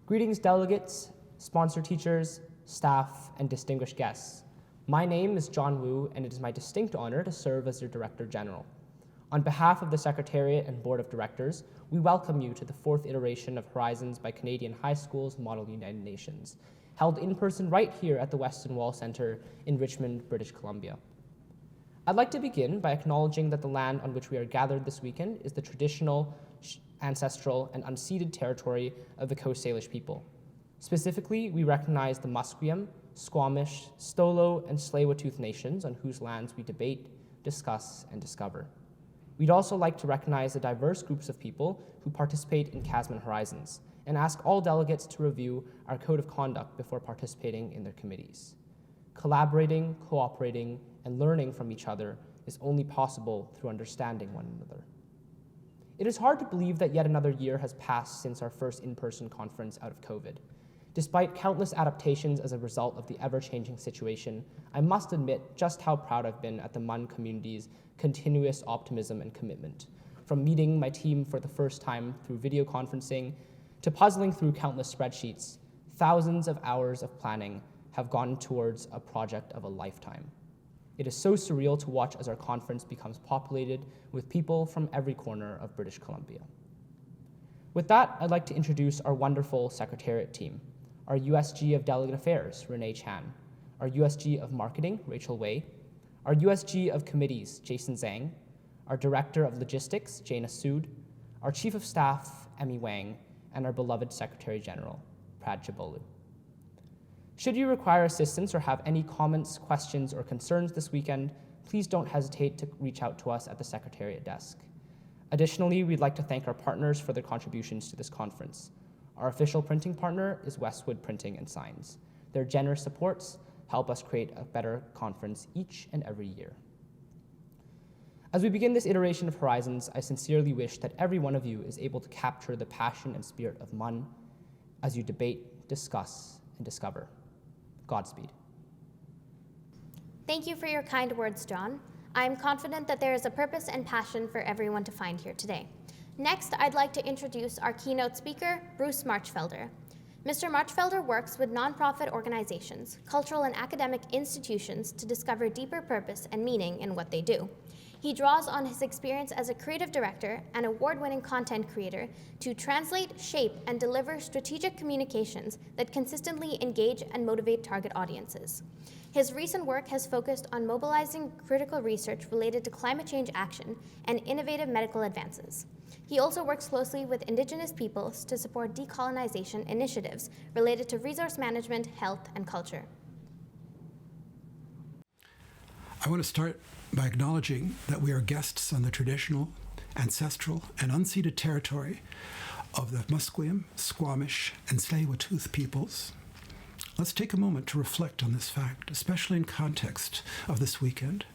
Greetings, delegates, sponsor teachers, staff, and distinguished guests. My name is John Wu, and it is my distinct honor to serve as your Director General. On behalf of the Secretariat and Board of Directors, we welcome you to the fourth iteration of Horizons by Canadian High Schools Model United Nations, held in person right here at the Weston Wall Centre in Richmond, British Columbia. I'd like to begin by acknowledging that the land on which we are gathered this weekend is the traditional, ancestral, and unceded territory of the Coast Salish people. Specifically, we recognize the Musqueam, Squamish, Stolo, and Tsleil-Waututh nations on whose lands we debate, discuss, and discover. We'd also like to recognize the diverse groups of people who participate in CAHSMUN Horizons and ask all delegates to review our code of conduct before participating in their committees. Collaborating, cooperating, and learning from each other is only possible through understanding one another. It is hard to believe that yet another year has passed since our first in-person conference out of COVID. Despite countless adaptations as a result of the ever-changing situation, I must admit just how proud I've been at the MUN community's continuous optimism and commitment. From meeting my team for the first time through video conferencing, to puzzling through countless spreadsheets, thousands of hours of planning have gone towards a project of a lifetime. It is so surreal to watch as our conference becomes populated with people from every corner of British Columbia. With that, I'd like to introduce our wonderful Secretariat team, our USG of Delegate Affairs, Renee Chan, our USG of Marketing, Rachel Wei, our USG of Committees, Jason Zhang, our Director of Logistics, Jana Sood, our Chief of Staff, Emmy Wang, and our beloved Secretary General, Prad Chabolu. Should you require assistance or have any comments, questions, or concerns this weekend, please don't hesitate to reach out to us at the Secretariat desk. Additionally, we'd like to thank our partners for their contributions to this conference. Our official printing partner is Westwood Printing and Signs. Their generous supports help us create a better conference each and every year. As we begin this iteration of Horizons, I sincerely wish that every one of you is able to capture the passion and spirit of MUN as you debate, discuss, and discover. Godspeed. Thank you for your kind words, John. I am confident that there is a purpose and passion for everyone to find here today. Next, I'd like to introduce our keynote speaker, Bruce Marchfelder. Mr. Marchfelder works with nonprofit organizations, cultural and academic institutions to discover deeper purpose and meaning in what they do. He draws on his experience as a creative director and award-winning content creator to translate, shape, and deliver strategic communications that consistently engage and motivate target audiences. His recent work has focused on mobilizing critical research related to climate change action and innovative medical advances. He also works closely with Indigenous peoples to support decolonization initiatives related to resource management, health, and culture. I want to start by acknowledging that we are guests on the traditional, ancestral, and unceded territory of the Musqueam, Squamish, and Tsleil-Waututh peoples. Let's take a moment to reflect on this fact, especially in context of this weekend.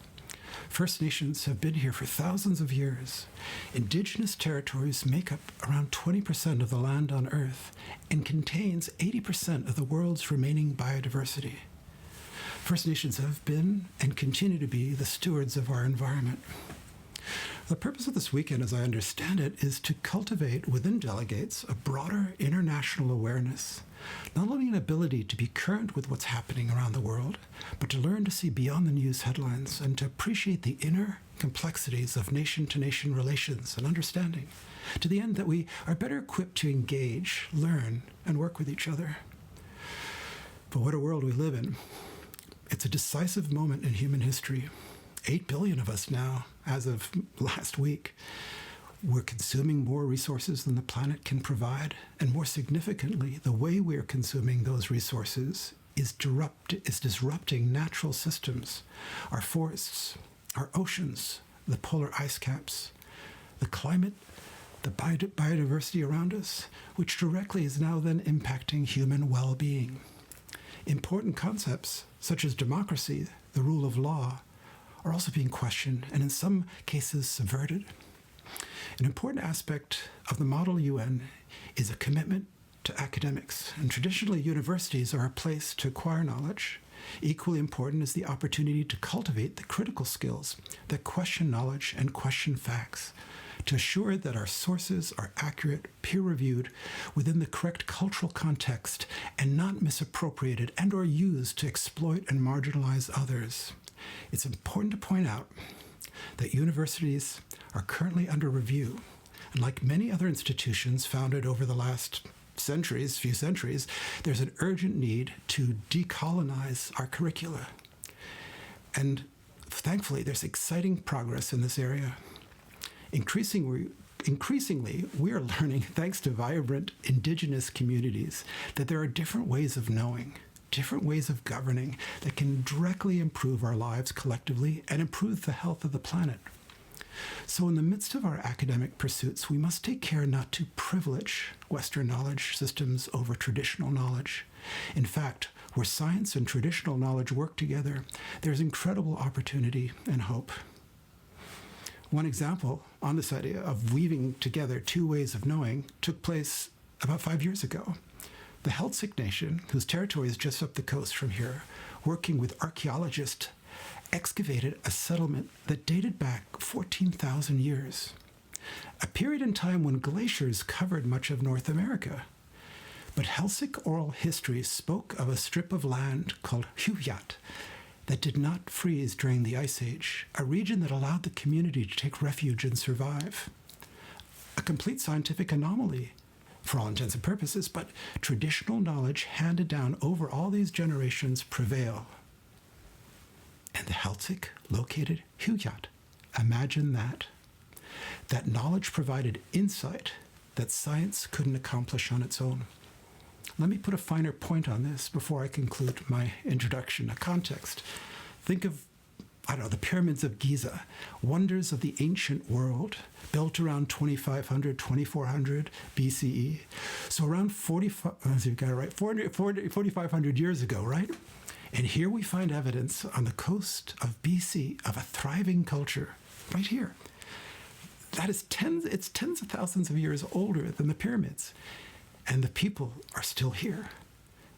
First Nations have been here for thousands of years. Indigenous territories make up around 20% of the land on Earth and contains 80% of the world's remaining biodiversity. First Nations have been and continue to be the stewards of our environment. The purpose of this weekend, as I understand it, is to cultivate within delegates a broader international awareness, not only an ability to be current with what's happening around the world, but to learn to see beyond the news headlines and to appreciate the inner complexities of nation-to-nation relations and understanding, to the end that we are better equipped to engage, learn, and work with each other. But what a world we live in. It's a decisive moment in human history. 8 billion of us now, as of last week. We're consuming more resources than the planet can provide, and more significantly, the way we're consuming those resources is disrupting natural systems, our forests, our oceans, the polar ice caps, the climate, the biodiversity around us, which directly is now then impacting human well-being. Important concepts such as democracy, the rule of law, are also being questioned and in some cases subverted. An important aspect of the Model UN is a commitment to academics, and traditionally universities are a place to acquire knowledge. Equally important is the opportunity to cultivate the critical skills that question knowledge and question facts. to assure that our sources are accurate, peer-reviewed, within the correct cultural context, and not misappropriated and or used to exploit and marginalize others. It's important to point out that universities are currently under review, and like many other institutions founded over the last few centuries, there's an urgent need to decolonize our curricula. And thankfully, there's exciting progress in this area. Increasingly, we are learning, thanks to vibrant indigenous communities, that there are different ways of knowing, different ways of governing that can directly improve our lives collectively and improve the health of the planet. So in the midst of our academic pursuits, we must take care not to privilege Western knowledge systems over traditional knowledge. In fact, where science and traditional knowledge work together, there's incredible opportunity and hope. One example on this idea of weaving together two ways of knowing took place about 5 years ago. The Celtic Nation, whose territory is just up the coast from here, working with archaeologists, excavated a settlement that dated back 14,000 years, a period in time when glaciers covered much of North America. But Celtic oral history spoke of a strip of land called Huvyat that did not freeze during the Ice Age, a region that allowed the community to take refuge and survive. A complete scientific anomaly, for all intents and purposes, but traditional knowledge handed down over all these generations prevail. And the Celtic located Huvyat. Imagine that. That knowledge provided insight that science couldn't accomplish on its own. Let me put a finer point on this before I conclude my introduction, a context. Think of, the pyramids of Giza, wonders of the ancient world, built around 2500, 2400 BCE. So around 4,500 years ago, right? And here we find evidence on the coast of BC of a thriving culture, right here. That is tens of thousands of years older than the pyramids. And the people are still here.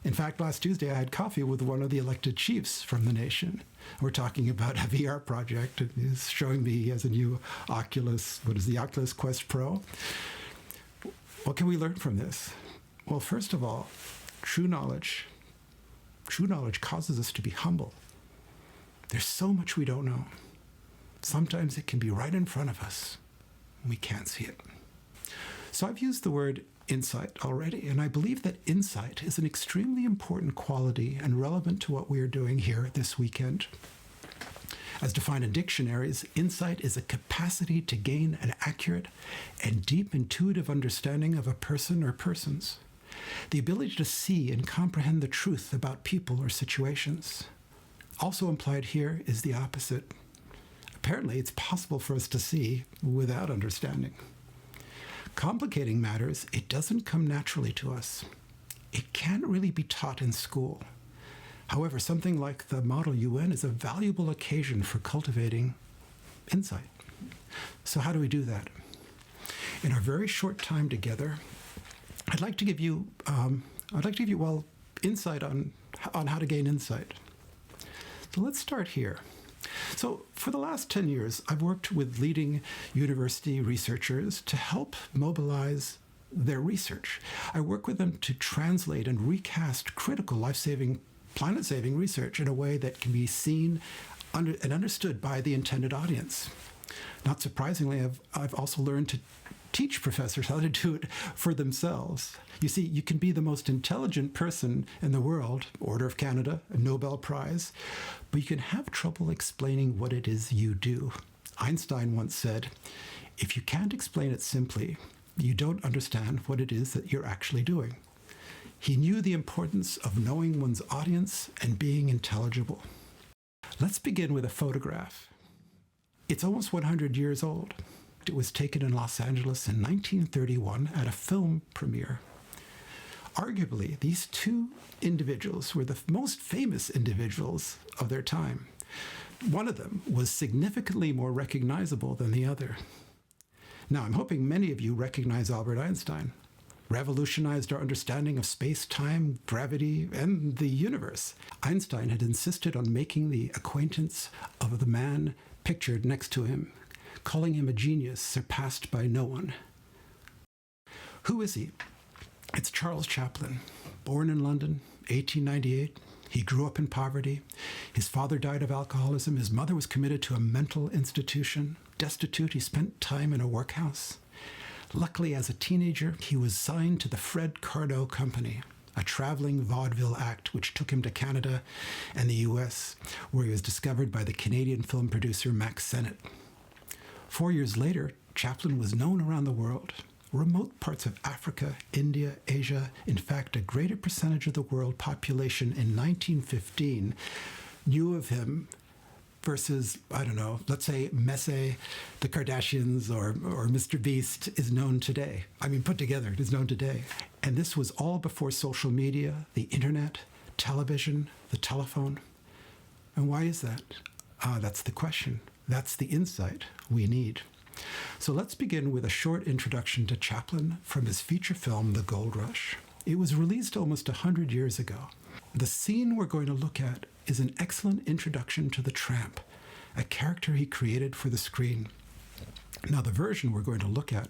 In fact, last Tuesday I had coffee with one of the elected chiefs from the nation. We're talking about a VR project, and he's showing me he has a new Oculus, the Oculus Quest Pro. What can we learn from this? Well, first of all, true knowledge causes us to be humble. There's so much we don't know. Sometimes it can be right in front of us, and we can't see it. So I've used the word insight already, and I believe that insight is an extremely important quality and relevant to what we are doing here this weekend. As defined in dictionaries, insight is a capacity to gain an accurate and deep intuitive understanding of a person or persons. The ability to see and comprehend the truth about people or situations. Also implied here is the opposite. Apparently, it's possible for us to see without understanding. Complicating matters, it doesn't come naturally to us. It can't really be taught in school. However, something like the Model UN is a valuable occasion for cultivating insight. So how do we do that? In our very short time together, I'd like to give you insight on how to gain insight. So let's start here. So for the last 10 years, I've worked with leading university researchers to help mobilize their research. I work with them to translate and recast critical life-saving, planet-saving research in a way that can be seen and understood by the intended audience. Not surprisingly, I've also learned to teach professors how to do it for themselves. You see, you can be the most intelligent person in the world, Order of Canada, a Nobel Prize, but you can have trouble explaining what it is you do. Einstein once said, if you can't explain it simply, you don't understand what it is that you're actually doing. He knew the importance of knowing one's audience and being intelligible. Let's begin with a photograph. It's almost 100 years old. It was taken in Los Angeles in 1931 at a film premiere. Arguably, these two individuals were the most famous individuals of their time. One of them was significantly more recognizable than the other. Now, I'm hoping many of you recognize Albert Einstein. Revolutionized our understanding of space-time, gravity, and the universe. Einstein had insisted on making the acquaintance of the man pictured next to him, calling him a genius surpassed by no one. Who is he? It's Charles Chaplin, born in London, 1898. He grew up in poverty. His father died of alcoholism. His mother was committed to a mental institution. Destitute, he spent time in a workhouse. Luckily, as a teenager, he was signed to the Fred Cardo Company, a traveling vaudeville act which took him to Canada and the US, where he was discovered by the Canadian film producer Max Sennett. 4 years later, Chaplin was known around the world. Remote parts of Africa, India, Asia, in fact, a greater percentage of the world population in 1915 knew of him versus, I don't know, let's say Messi, the Kardashians, or Mr. Beast is known today. I mean, put together, it is known today. And this was all before social media, the internet, television, the telephone. And why is that? That's the question. That's the insight we need. So let's begin with a short introduction to Chaplin from his feature film, The Gold Rush. It was released almost 100 years ago. The scene we're going to look at is an excellent introduction to the tramp, a character he created for the screen. Now, the version we're going to look at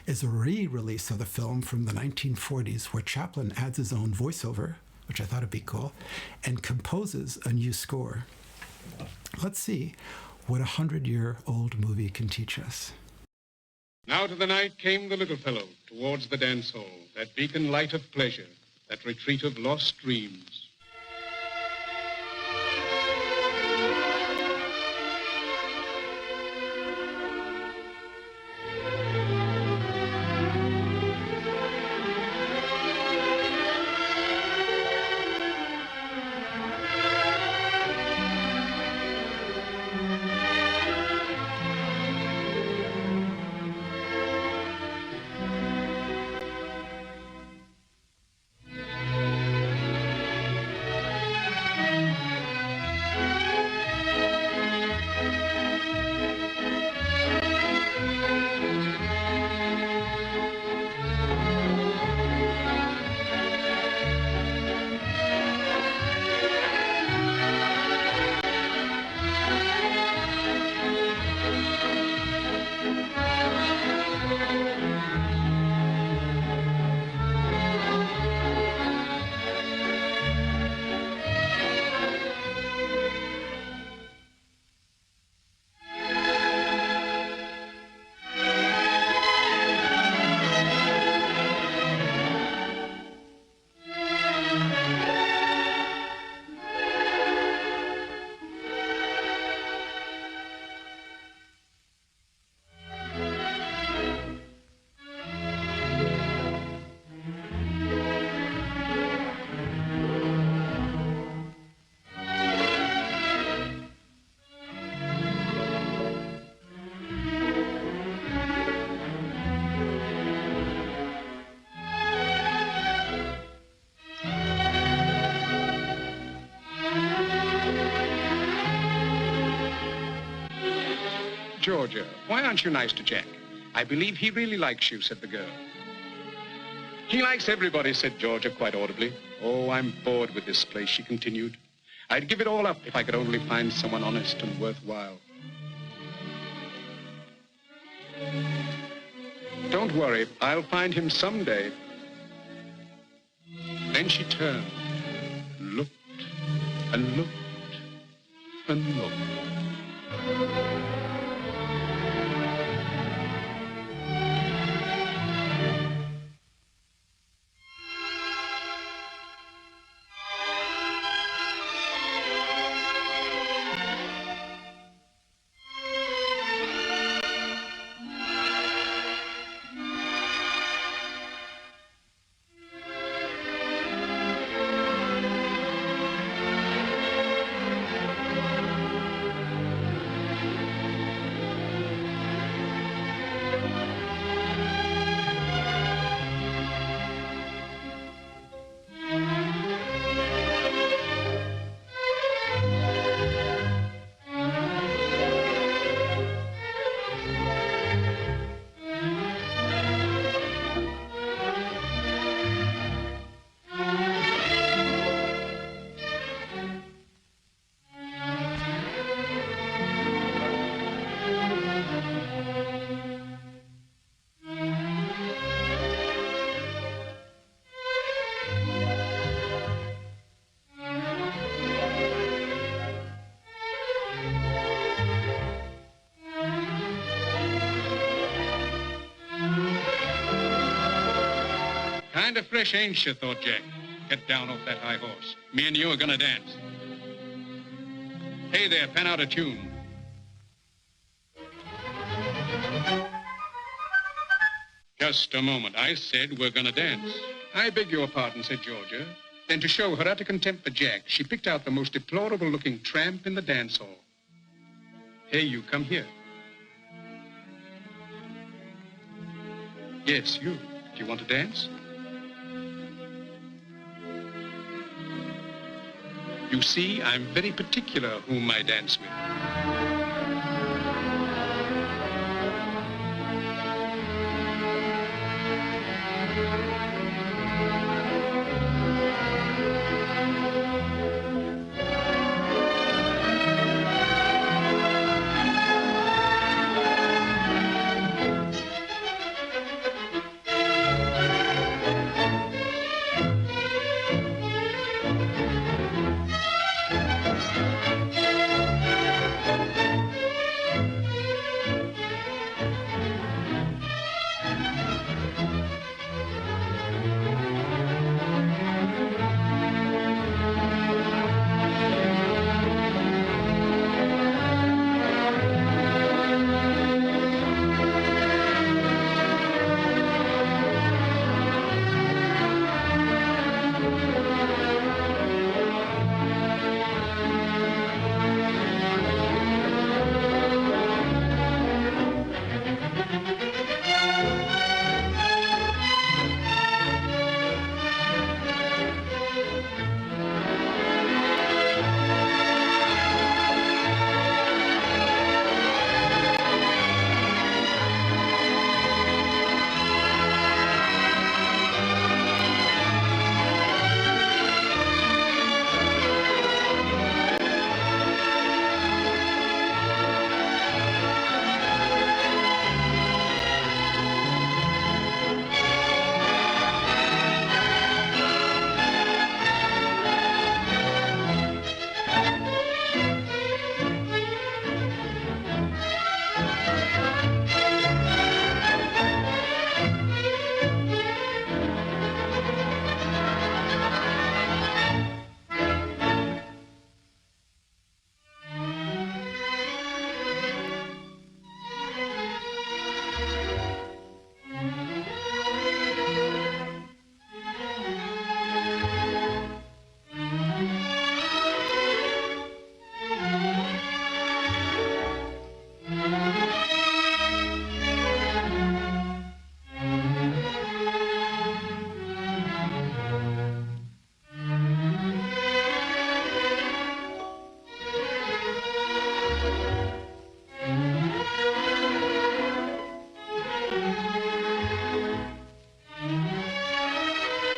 is a re-release of the film from the 1940s, where Chaplin adds his own voiceover, which I thought would be cool, and composes a new score. Let's see what a 100-year-old movie can teach us. Now to the night came the little fellow towards the dance hall, that beacon light of pleasure, that retreat of lost dreams. Georgia, why aren't you nice to Jack? I believe he really likes you, said the girl. He likes everybody, said Georgia quite audibly. Oh, I'm bored with this place, she continued. I'd give it all up if I could only find someone honest and worthwhile. Don't worry, I'll find him someday. Then she turned, looked, and looked, and looked. Kind of fresh, ain't you, thought Jack. Get down off that high horse. Me and you are gonna dance. Hey there, pen out a tune. Just a moment. I said we're gonna dance. I beg your pardon, said Georgia. Then to show her utter contempt for Jack, she picked out the most deplorable-looking tramp in the dance hall. Hey, you, come here. Yes, you. Do you want to dance? You see, I'm very particular whom I dance with.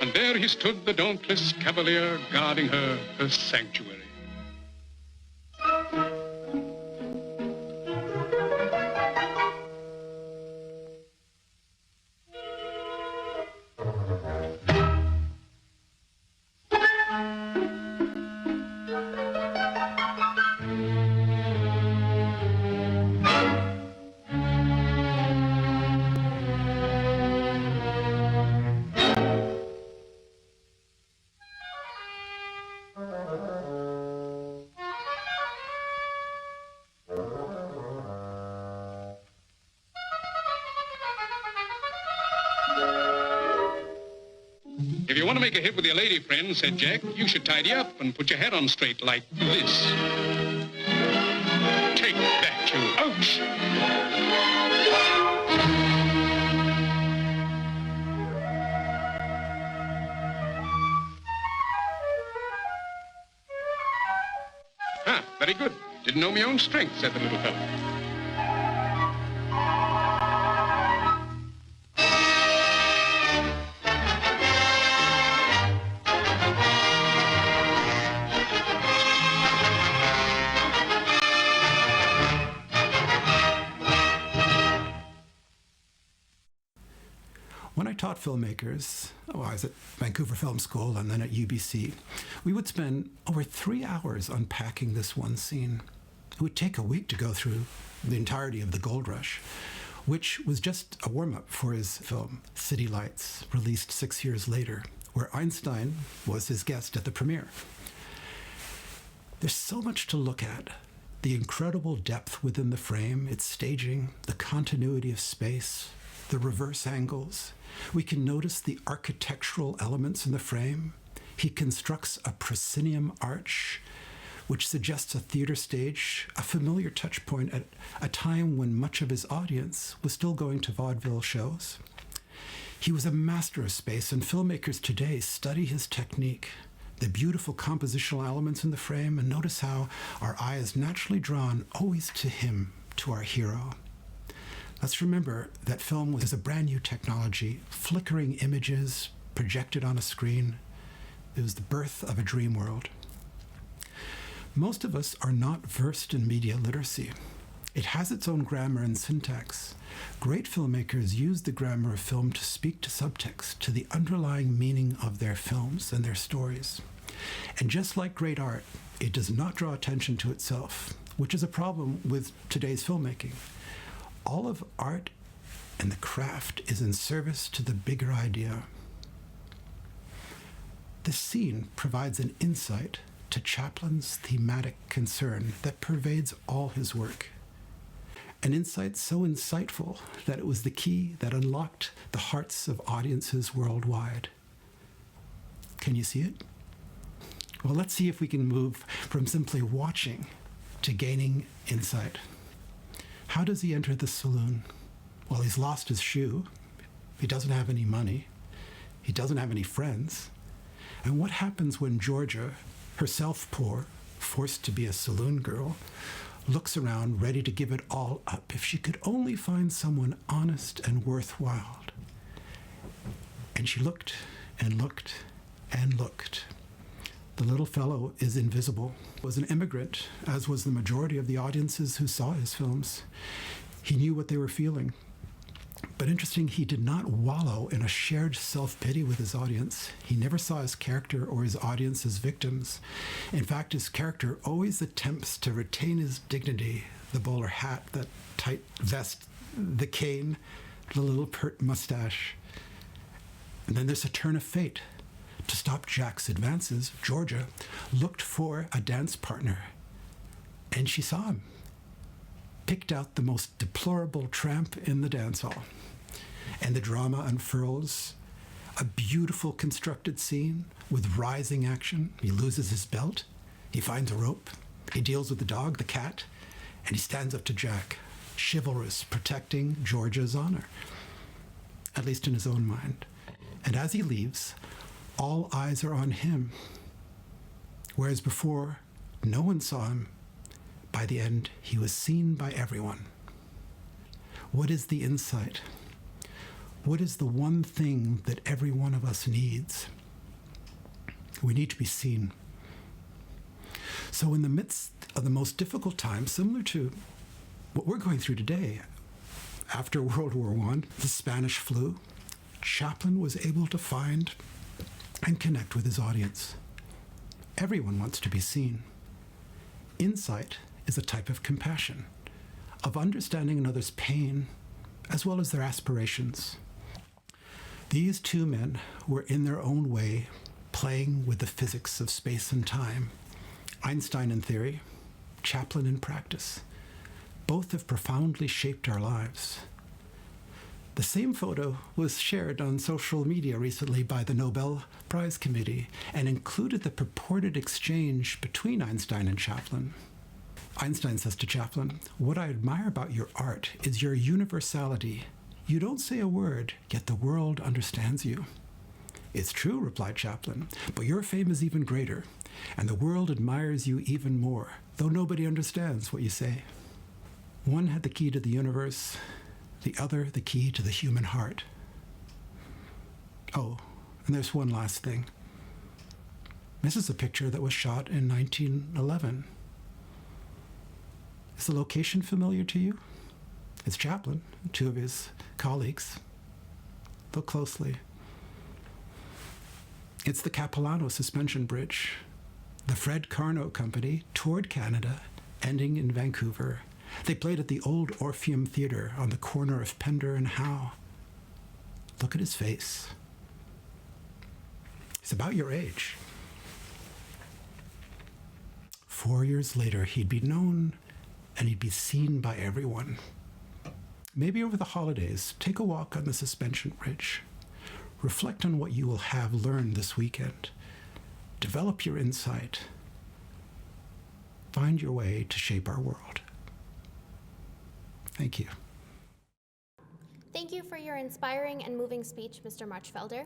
And there he stood, the dauntless cavalier, guarding her sanctuary. If you want to make a hit with your lady friend, said Jack, you should tidy up and put your head on straight like this. Take that, you ouch! Ah, very good. Didn't know my own strength, said the little fellow. When I taught filmmakers, I was at Vancouver Film School and then at UBC, we would spend over 3 hours unpacking this one scene. It would take a week to go through the entirety of the Gold Rush. which was just a warm-up for his film, City Lights, released 6 years later, where Einstein was his guest at the premiere. There's so much to look at. The incredible depth within the frame, its staging, the continuity of space, the reverse angles. We can notice the architectural elements in the frame. He constructs a proscenium arch, which suggests a theater stage, a familiar touch point at a time when much of his audience was still going to vaudeville shows. He was a master of space, and filmmakers today study his technique, the beautiful compositional elements in the frame, and notice how our eye is naturally drawn always to him, to our hero. Let's remember that film was a brand new technology, flickering images projected on a screen. It was the birth of a dream world. Most of us are not versed in media literacy. It has its own grammar and syntax. Great filmmakers use the grammar of film to speak to subtext, to the underlying meaning of their films and their stories. And just like great art, it does not draw attention to itself, which is a problem with today's filmmaking. All of art and the craft is in service to the bigger idea. This scene provides an insight to Chaplin's thematic concern that pervades all his work. An insight so insightful that it was the key that unlocked the hearts of audiences worldwide. Can you see it? Well, let's see if we can move from simply watching to gaining insight. How does he enter the saloon? Well, he's lost his shoe. He doesn't have any money. He doesn't have any friends. And what happens when Georgia, herself poor, forced to be a saloon girl, looks around ready to give it all up if she could only find someone honest and worthwhile? And she looked and looked and looked. The little fellow is invisible. He was an immigrant, as was the majority of the audiences who saw his films. He knew what they were feeling. But interesting, he did not wallow in a shared self-pity with his audience. He never saw his character or his audience as victims. In fact, his character always attempts to retain his dignity, the bowler hat, that tight vest, the cane, the little pert mustache. And then there's a turn of fate. To stop Jack's advances, Georgia looked for a dance partner, and she saw him. Picked out the most deplorable tramp in the dance hall. And the drama unfurls. A beautiful constructed scene with rising action. He loses his belt. He finds a rope. He deals with the dog, the cat, and he stands up to Jack, chivalrous, protecting Georgia's honor, at least in his own mind. And as he leaves, all eyes are on him. Whereas before, no one saw him. By the end, he was seen by everyone. What is the insight? What is the one thing that every one of us needs? We need to be seen. So in the midst of the most difficult time, similar to what we're going through today, after World War I, the Spanish flu, Chaplin was able to find and connect with his audience. Everyone wants to be seen. Insight is a type of compassion, of understanding another's pain as well as their aspirations. These two men were in their own way playing with the physics of space and time. Einstein in theory, Chaplin in practice. Both have profoundly shaped our lives. The same photo was shared on social media recently by the Nobel Prize Committee and included the purported exchange between Einstein and Chaplin. Einstein says to Chaplin, "What I admire about your art is your universality. You don't say a word, yet the world understands you." "It's true," replied Chaplin, "but your fame is even greater, and the world admires you even more, though nobody understands what you say." One had the key to the universe, the other the key to the human heart. Oh, and there's one last thing. This is a picture that was shot in 1911. Is the location familiar to you? It's Chaplin, two of his colleagues. Look closely. It's the Capilano suspension bridge. The Fred Carnot Company toured Canada, ending in Vancouver, They played at the old Orpheum Theatre on the corner of Pender and Howe. Look at his face. He's about your age. 4 years later, he'd be known and he'd be seen by everyone. Maybe over the holidays, take a walk on the suspension bridge. Reflect on what you will have learned this weekend. Develop your insight. Find your way to shape our world. Thank you. Thank you for your inspiring and moving speech, Mr. Marchfelder.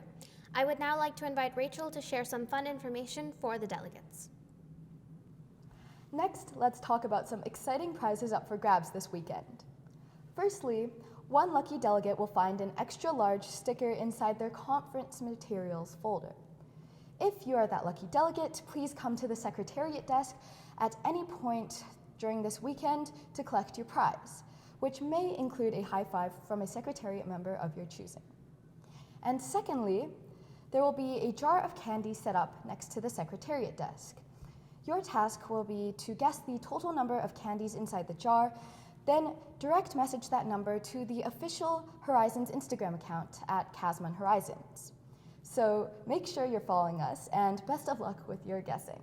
I would now like to invite Rachel to share some fun information for the delegates. Next, let's talk about some exciting prizes up for grabs this weekend. Firstly, one lucky delegate will find an extra large sticker inside their conference materials folder. If you are that lucky delegate, please come to the Secretariat desk at any point during this weekend to collect your prize, which may include a high five from a Secretariat member of your choosing. And secondly, there will be a jar of candy set up next to the Secretariat desk. Your task will be to guess the total number of candies inside the jar, then direct message that number to the official Horizons Instagram account at CAHSMUN Horizons. So make sure you're following us, and best of luck with your guessing.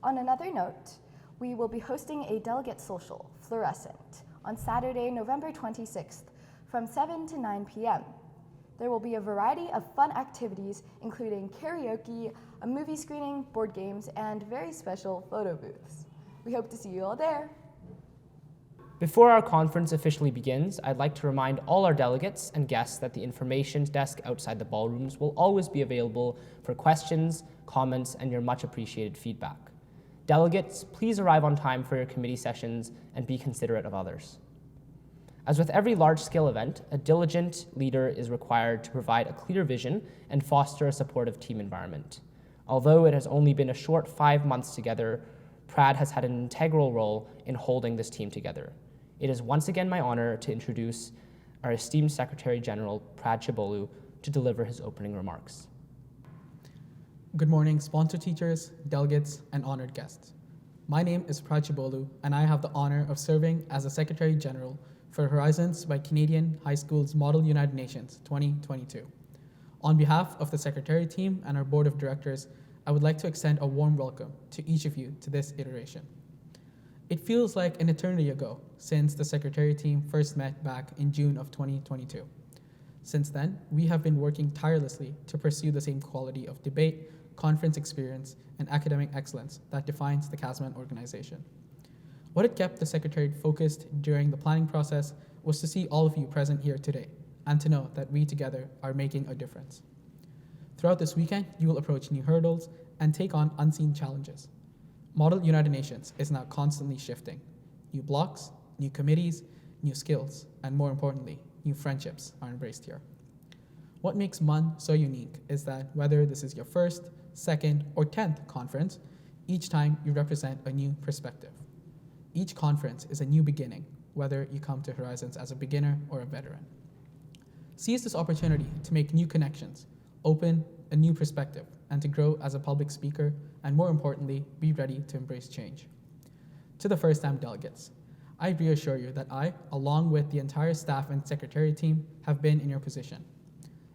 On another note, we will be hosting a delegate social, Fluorescent, on Saturday, November 26th from 7 to 9 p.m. There will be a variety of fun activities, including karaoke, a movie screening, board games, and very special photo booths. We hope to see you all there. Before our conference officially begins, I'd like to remind all our delegates and guests that the information desk outside the ballrooms will always be available for questions, comments, and your much appreciated feedback. Delegates, please arrive on time for your committee sessions and be considerate of others. As with every large-scale event, a diligent leader is required to provide a clear vision and foster a supportive team environment. Although it has only been a short 5 months together, PRAD has had an integral role in holding this team together. It is once again my honor to introduce our esteemed Secretary General, Prad Chibolu, to deliver his opening remarks. Good morning, sponsor teachers, delegates, and honored guests. My name is Prad Chibolu, and I have the honor of serving as the Secretary General for Horizons by Canadian High Schools Model United Nations 2022. On behalf of the Secretariat team and our Board of Directors, I would like to extend a warm welcome to each of you to this iteration. It feels like an eternity ago since the Secretariat team first met back in June of 2022. Since then, we have been working tirelessly to pursue the same quality of debate, conference experience, and academic excellence that defines the CAHSMUN organization. What had kept the Secretariat focused during the planning process was to see all of you present here today and to know that we together are making a difference. Throughout this weekend, you will approach new hurdles and take on unseen challenges. Model United Nations is now constantly shifting. New blocks, new committees, new skills, and more importantly, new friendships are embraced here. What makes MUN so unique is that whether this is your first, second, or 10th conference, each time you represent a new perspective. Each conference is a new beginning, whether you come to Horizons as a beginner or a veteran. Seize this opportunity to make new connections, open a new perspective, and to grow as a public speaker, and more importantly, be ready to embrace change. To the first-time delegates, I reassure you that I, along with the entire staff and Secretariat team, have been in your position.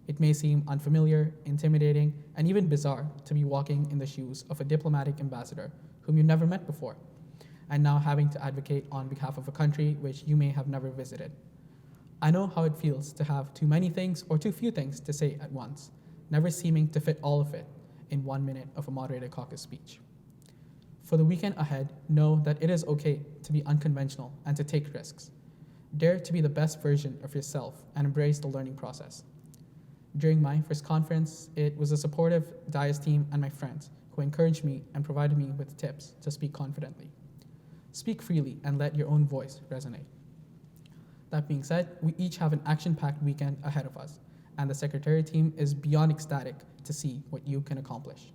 It may seem unfamiliar, intimidating, and even bizarre to be walking in the shoes of a diplomatic ambassador whom you never met before, and now having to advocate on behalf of a country which you may have never visited. I know how it feels to have too many things or too few things to say at once, never seeming to fit all of it in 1 minute of a moderated caucus speech. For the weekend ahead, know that it is okay to be unconventional and to take risks. Dare to be the best version of yourself and embrace the learning process. During my first conference, it was a supportive DIAS team and my friends who encouraged me and provided me with tips to speak confidently. Speak freely and let your own voice resonate. That being said, we each have an action-packed weekend ahead of us, and the Secretariat team is beyond ecstatic to see what you can accomplish.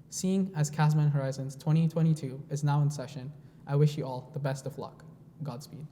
Seeing as CAHSMUN Horizons 2022 is now in session, I wish you all the best of luck. Godspeed.